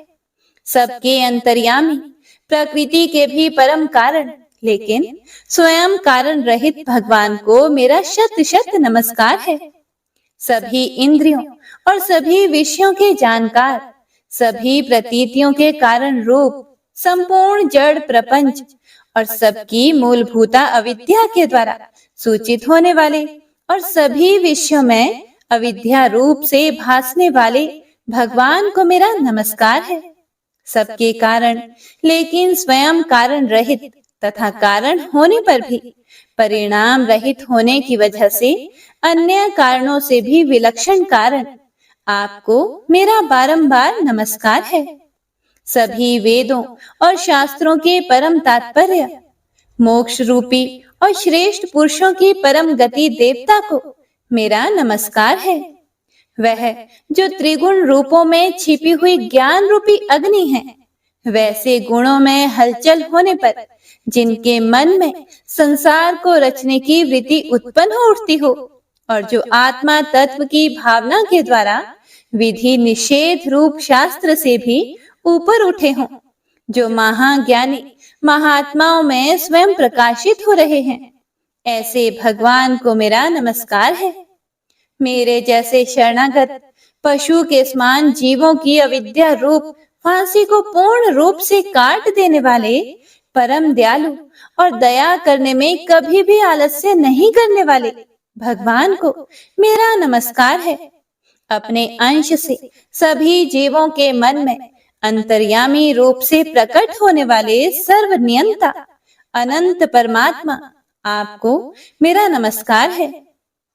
सबके अंतर्यामी, प्रकृति के भी परम कारण लेकिन स्वयं कारण रहित भगवान को मेरा शत शत नमस्कार है। सभी इंद्रियों और सभी विषयों के जानकार, सभी प्रतीतियों के कारण रूप संपूर्ण जड़ प्रपंच और सबकी मूलभूता अविद्या के द्वारा सूचित होने वाले और सभी विषयों में अविद्या रूप से भासने वाले भगवान को मेरा नमस्कार है। सबके कारण लेकिन स्वयं कारण रहित तथा कारण होने पर भी परिणाम रहित होने की वजह से अन्य कारणों से भी विलक्षण कारण आपको मेरा बारंबार नमस्कार है। सभी वेदों और शास्त्रों के परम तात्पर्य, मोक्ष रूपी और श्रेष्ठ पुरुषों की परम गति देवता को मेरा नमस्कार है। वह जो त्रिगुण रूपों में छिपी हुई ज्ञान रूपी अग्नि है, वैसे गुणों में हलचल होने पर जिनके मन में संसार को रचने की वृत्ति उत्पन्न हो उठती हो और जो आत्मा तत्व की भावना के द्वारा विधि निषेध रूप शास्त्र से भी ऊपर उठे हों, जो महाज्ञानी महात्माओं में स्वयं प्रकाशित हो रहे हैं, ऐसे भगवान को मेरा नमस्कार है। मेरे जैसे शरणागत पशु के समान जीवों की अविद्या रूप फांसी को पूर्ण रूप से काट देने वाले परम दयालु और दया करने में कभी भी आलस्य नहीं करने वाले भगवान को मेरा नमस्कार है। अपने अंश से सभी जीवों के मन में अंतर्यामी रूप से प्रकट होने वाले सर्वनियंता अनंत परमात्मा आपको मेरा नमस्कार है।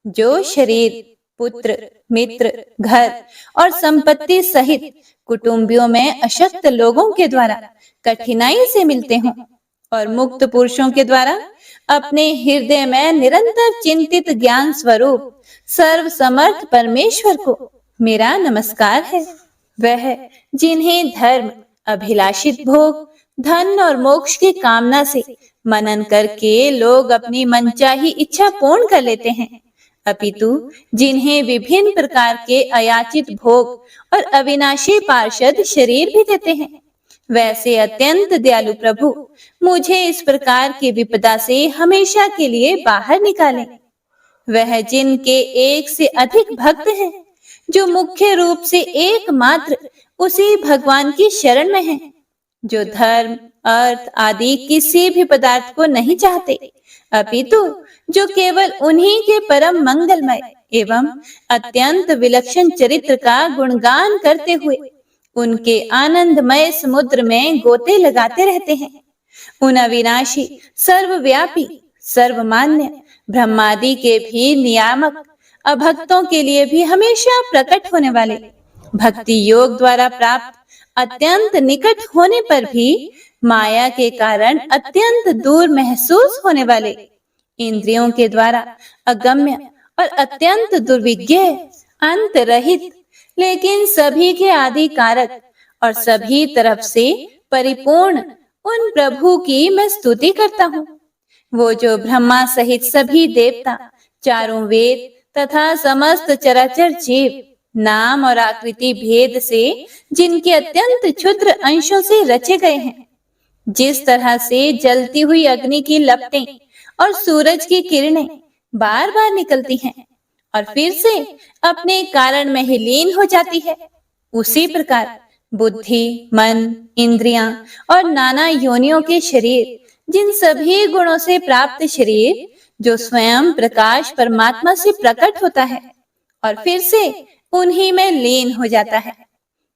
जो शरीर, पुत्र, मित्र, घर और संपत्ति सहित कुटुंबियों में अशक्त लोगों के द्वारा कठिनाई से मिलते हों और मुक्त पुरुषों के द्वारा अपने हृदय में निरंतर चिंतित ज्ञान स्वरूप सर्व समर्थ परमेश्वर को मेरा नमस्कार है। वह जिन्हें धर्म, अभिलाषित भोग, धन और मोक्ष की कामना से मनन करके लोग अपनी मनचाही इच्छा पूर्ण कर लेते हैं, अपितु जिन्हें विभिन्न प्रकार के अयाचित भोग और अविनाशी पार्षद शरीर भी देते हैं, वैसे अत्यंत दयालु प्रभु मुझे इस प्रकार की विपदा से हमेशा के लिए बाहर निकालें। वह जिनके एक से अधिक भक्त हैं, जो मुख्य रूप से एकमात्र उसी भगवान की शरण में है, जो धर्म, अर्थ आदि किसी भी पदार्थ को नहीं चाहते, अपितु जो केवल उन्हीं के परम मंगलमय एवं अत्यंत विलक्षण चरित्र का गुणगान करते हुए उनके आनंदमय समुद्र में गोते लगाते रहते हैं। उन अविनाशी, सर्वव्यापी, सर्वमान्य ब्रह्मादि के भी नियामक, अभक्तों के लिए भी हमेशा प्रकट होने वाले, भक्ति योग द्वारा प्राप्त अत्यंत निकट होने पर भी माया के कारण अत्यंत दूर महसूस होने वाले, इंद्रियों के द्वारा अगम्य और अत्यंत दुर्विज्ञ, अंत रहित, लेकिन सभी के आदि कारक और सभी तरफ से परिपूर्ण उन प्रभु की मैं स्तुति करता हूँ। वो जो ब्रह्मा सहित सभी देवता, चारों वेद तथा समस्त चराचर जीव नाम और आकृति भेद से जिनके अत्यंत क्षुद्र अंशों से रचे गए हैं, जिस तरह से जलती हुई अग्नि की लपटें और सूरज की किरणें बार बार निकलती हैं और फिर से अपने कारण में ही लीन हो जाती है, उसी प्रकार बुद्धि, मन, इंद्रियां और नाना योनियों के शरीर, जिन सभी गुणों से प्राप्त शरीर जो स्वयं प्रकाश परमात्मा से प्रकट होता है और फिर से उन्हीं में लीन हो जाता है,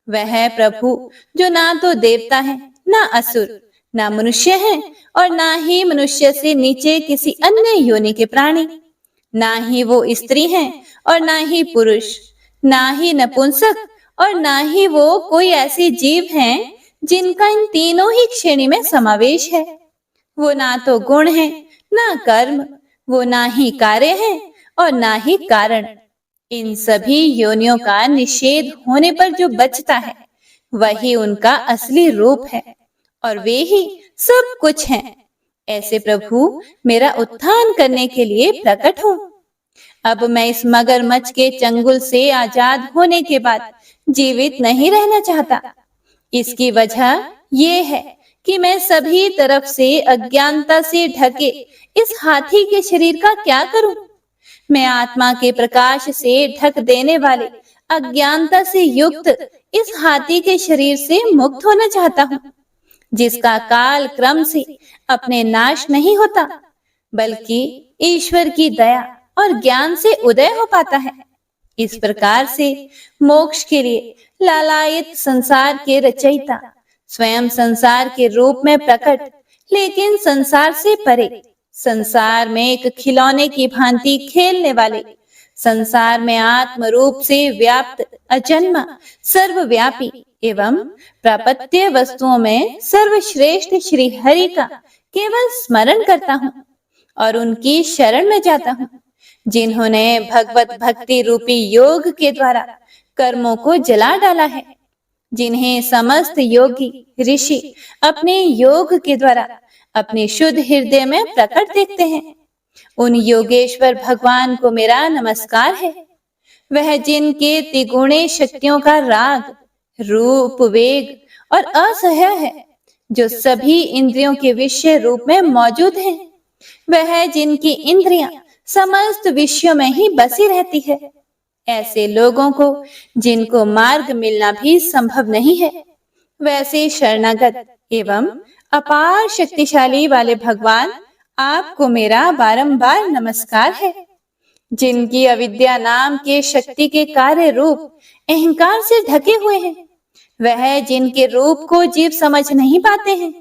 वह प्रभु जो ना तो देवता है, ना असुर, ना मनुष्य है और ना ही मनुष्य से नीचे किसी अन्य योनि के प्राणी, ना ही वो स्त्री हैं और ना ही पुरुष, ना ही नपुंसक और ना ही वो कोई ऐसे जीव हैं जिनका इन तीनों ही श्रेणी में समावेश है। वो ना तो गुण है, ना कर्म, वो ना ही कार्य है और ना ही कारण। इन सभी योनियों का निषेध होने पर जो बचता है वही उनका असली रूप है और वे ही सब कुछ हैं। ऐसे प्रभु मेरा उत्थान करने के लिए प्रकट हो। अब मैं इस मगरमच्छ के चंगुल से आजाद होने के बाद जीवित नहीं रहना चाहता। इसकी वजह ये है कि मैं सभी तरफ से अज्ञानता से ढके इस हाथी के शरीर का क्या करूं? मैं आत्मा के प्रकाश से ढक देने वाले अज्ञानता से युक्त इस हाथी के शरीर से मुक्त होना चाहता हूँ, जिसका काल क्रम से अपने नाश नहीं होता, बल्कि ईश्वर की दया और ज्ञान से उदय हो पाता है। इस प्रकार से मोक्ष के लिए लालायित संसार के रचयिता स्वयं संसार के रूप में प्रकट, लेकिन संसार से परे, संसार में एक खिलौने की भांति खेलने वाले, संसार में आत्म रूप से व्याप्त अजन्मा, सर्वव्यापी एवं प्रापत्य वस्तुओं में सर्वश्रेष्ठ श्री हरि का केवल स्मरण करता हूँ और उनकी शरण में जाता हूँ, जिन्होंने भगवत भक्ति रूपी योग के द्वारा कर्मों को जला डाला है, जिन्हें समस्त योगी ऋषि अपने योग के द्वारा अपने शुद्ध हृदय में प्रकट देखते हैं। उन योगेश्वर भगवान को मेरा नमस्कार है। वह जिनके त्रिगुणे शक्तियों का राग, रूप, वेग और असह्य है, जो सभी इंद्रियों के विषय रूप में मौजूद हैं। वह जिनकी इंद्रियां समस्त विषयों में ही बसी रहती है। ऐसे लोगों को जिनको मार्ग मिलना भी संभव नहीं है, वैसे शरणागत एवं अपार शक्तिशाली वाले भगवान आपको मेरा बारंबार नमस्कार है। जिनकी अविद्या नाम के शक्ति के कार्य रूप अहंकार से ढके हुए हैं, वह जिनके रूप को जीव समझ नहीं पाते हैं,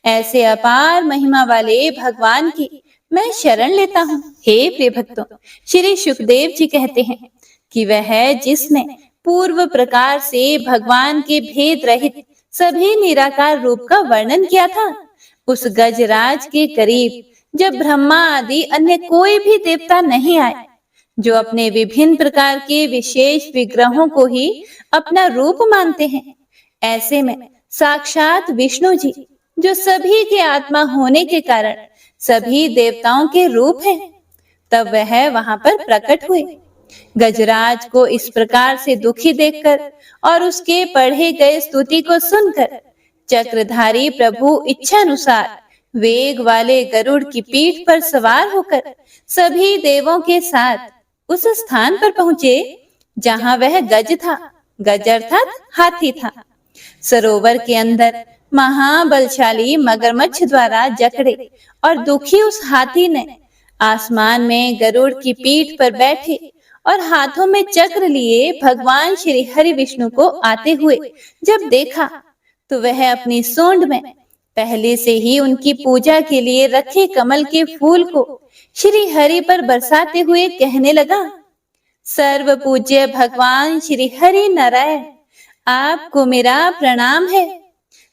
ऐसे अपार महिमा वाले भगवान की मैं शरण लेता हूँ। हे प्रिय भक्तों, श्री सुखदेव जी कहते हैं कि वह जिसने पूर्व प्रकार से भगवान के भेद रहित सभी निराकार रूप का वर्णन किया था, उस गजराज के करीब जब ब्रह्मा आदि अन्य कोई भी देवता नहीं आए, जो अपने विभिन्न प्रकार के विशेष विग्रहों को ही अपना रूप मानते हैं, ऐसे में साक्षात विष्णु जी, जो सभी के आत्मा होने के कारण सभी देवताओं के रूप हैं, तब वह वहां पर प्रकट हुए। गजराज को इस प्रकार से दुखी देखकर और उसके पढ़े गए स्तुति को सुनकर चक्रधारी प्रभु इच्छानुसार वेग वाले गरुड़ की पीठ पर सवार होकर सभी देवों के साथ उस स्थान पर पहुंचे जहां वह गज था। गज अर्थात हाथी था। सरोवर के अंदर महाबलशाली मगरमच्छ द्वारा जकड़े और दुखी उस हाथी ने आसमान में गरुड़ की पीठ पर बैठे और हाथों में चक्र लिए भगवान श्री हरि विष्णु को आते हुए जब देखा, तो वह अपनी सूंड में पहले से ही उनकी पूजा के लिए रखे कमल के फूल को श्री हरि पर बरसाते हुए कहने लगा, सर्व पूज्य भगवान श्री हरि नारायण, आपको मेरा प्रणाम है।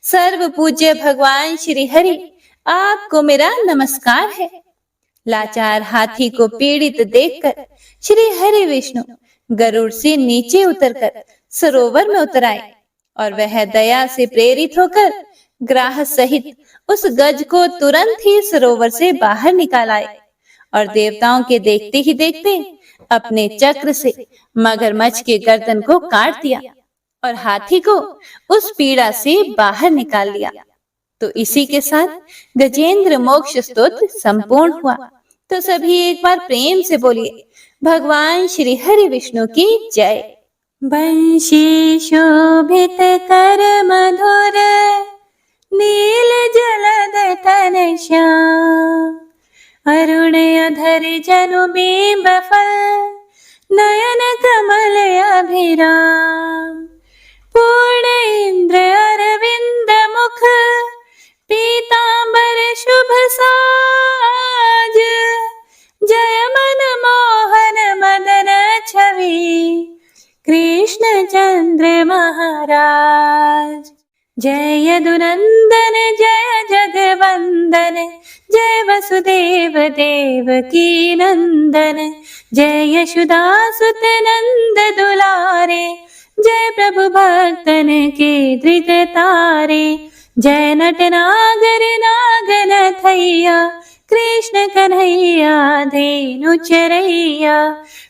सर्व पूज्य भगवान श्री हरि, आपको मेरा नमस्कार है। लाचार हाथी को पीड़ित देखकर श्री हरि विष्णु गरुड़ से नीचे उतरकर सरोवर में उतर आए और वह दया से प्रेरित होकर ग्राह सहित उस गज को तुरंत ही सरोवर से बाहर निकाल आए और देवताओं के देखते ही देखते अपने चक्र से मगरमच्छ के गर्दन को काट दिया और हाथी को उस पीड़ा से बाहर निकाल लिया। तो इसी के साथ गजेंद्र मोक्ष स्तोत्र संपूर्ण हुआ। तो सभी एक बार प्रेम से बोलिए, भगवान श्री हरि विष्णु की जय। बंशी शोभित कर मधुर नील जलद तन श्याम, अरुण अधर जनु बिंब फल नयन कमल अभिराम, पूर्ण इंद्र अरविंद मुख पीतांबर शुभ साज, जय मन मोहन मदन छवि कृष्ण चंद्र महाराज। जय यदुनंदन जय जगवंदन, जय वसुदेव देवकी नंदन, जय यशोदासुत नंद दुलारे, जय प्रभु भक्तन के धृत तारे, जय नटनागर नागन थैया कृष्ण कन्हैया धेनु चरैया,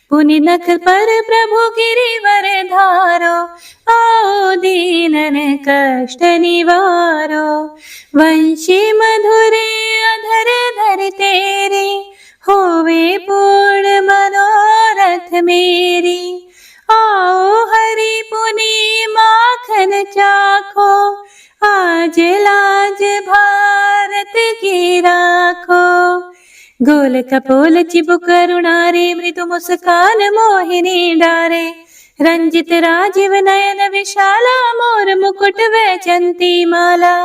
पुनि नख पर प्रभु गिरिवर धारो, आओ दीनन कष्ट निवारो, वंशी मधुरे अधर धर तेरे, होवे पूर्ण मनोरथ मेरी, आओ हरि पुनि माखन चाखो, आज लाज भारत की राखो, गोल कपोल चिबुक करुणारे, मृदु मुस्कान मोहिनी डारे, रंजित राजीव नयन विशाला, मोर मुकुट वैजंती माला,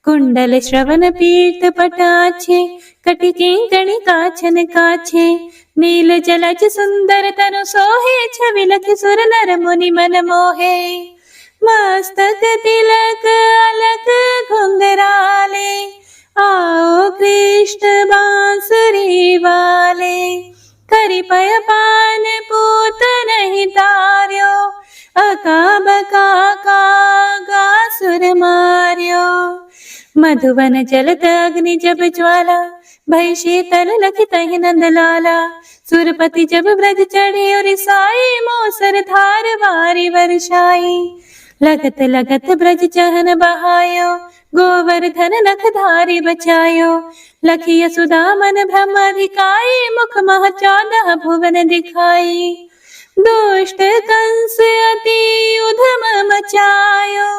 कुंडल श्रवण पीत पटाछे, कटि किंकणी काछन काछे, नील जलज सुंदर तनु सोहे, छवि लखि सुर नर मुनि मन मोहे, मस्तक तिलक अलक घुंघराले, आओ कृष्ण बांसुरी वाले, करि पय पान पूत नहीं तार्यो, अका बका का सुर मार्यो, मधुवन जलत अग्नि जब ज्वाला, भय शीतल लखि तहि नंद लाला, सुरपति जब ब्रज चढ़े और साई, मोसर धार वारी वर्षाई, लगत लगत ब्रज चहन बहायो, गोवर्धन नख धारी बचायो, लखी यशोदा मन ब्रह्म अधिकाई, मुख मह 14 भुवन दिखाई, दुष्ट कंस अति उधम मचायो,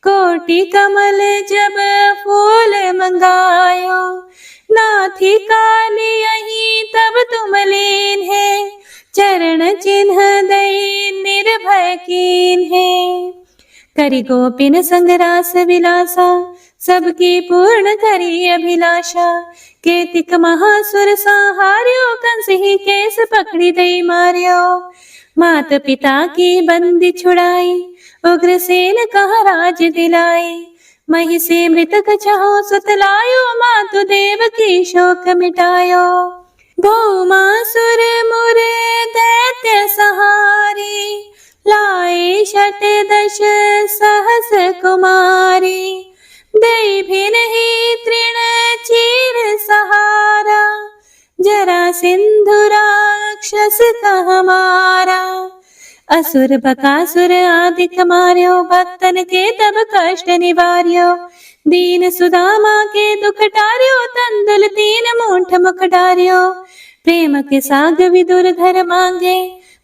कोटि कमल जब फूल मंगायो, नाथी काली यही तब तुम लीन है, चरण चिन्ह दई निर्भय कीन है, करि गोपिन संग रास विलासा, सबकी पूर्ण करी अभिलाषा, केतिक महासुर संहार्यो, कंस ही केस पकड़ी दई मार्यो, मात पिता की बंदी छुड़ाई, उग्रसेन कहा राज दिलाई, मही से मृतक चाहो सुतलायो, मातु देव की शोक मिटायो, भौमासुर मुरे दैत्य सहारी, लाए 68 सहस कुमारी, दई भी नहीं तृण चीर सहारा, जरा सिंधु राक्षस का हमारा, असुर बकासुर आदिक मार्यो, भक्तन के तब कष्ट निवार्यो, दीन सुदामा के दुख टार्यो, तंदुल 3 मूठ मुख डार्यो, प्रेम के साग विदुर घर मांगे,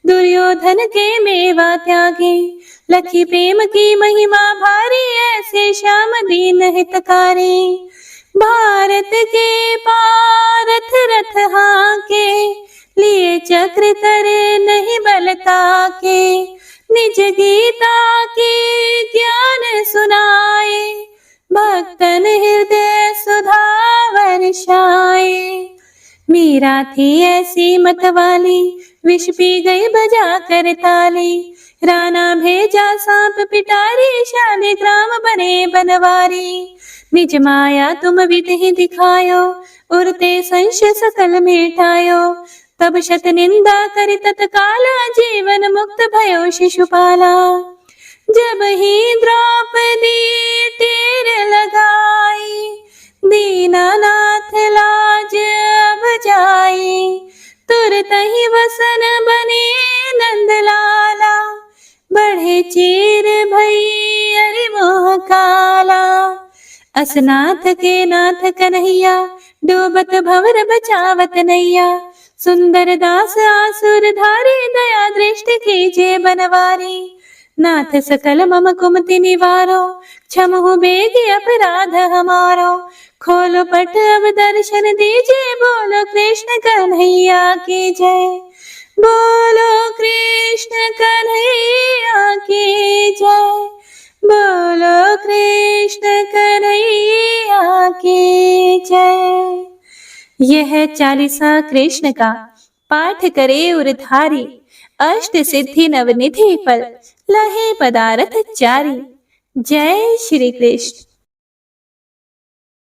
दुर्योधन के मेवा त्यागे, लखी प्रेम की महिमा भारी, ऐसे श्याम दीन हितकारी। भारत के पारथ रथ हाके, लिए चक्र करे नहीं बलता के। निज गीता के ज्ञान सुनाए, भक्तन हृदय सुधा वर्षाए। मीरा थी ऐसी मतवाली, विष पी गई बजा कर ताली। राणा भेजा सांप पिटारी, शालिग्राम बने बनवारी। निज माया तुम विधि दिखायो, उरते संश सकल मिटायो। तब शत निंदा करि तत्काला, जीवन मुक्त भयो शिशुपाला। जब ही द्रौपदी टेर लगाई, दीनानाथ लाज अब जाई। तुरत ही वसन बने नंदलाला, बढ़े चीर भई अरि मोह काला। असनाथ के नाथ कन्हैया, डूबत भंवर बचावत नैया। सुंदर दास आसुर धारी, दया दृष्टि कीजे बनवारी। नाथ सकल मम कुमति निवारो, क्षमहु बेगी अपराध हमारो। खोलो पट अब दर्शन दीजिए, बोलो कृष्ण कन्हैया की जय। बोलो कृष्ण कन्हैया की जय। बोलो कृष्ण कन्हैया की जय। यह चालीसा कृष्ण का पाठ करे उरधारी, अष्ट सिद्धि नवनिधि फल लहे पदारथ चारी। जय श्री कृष्ण।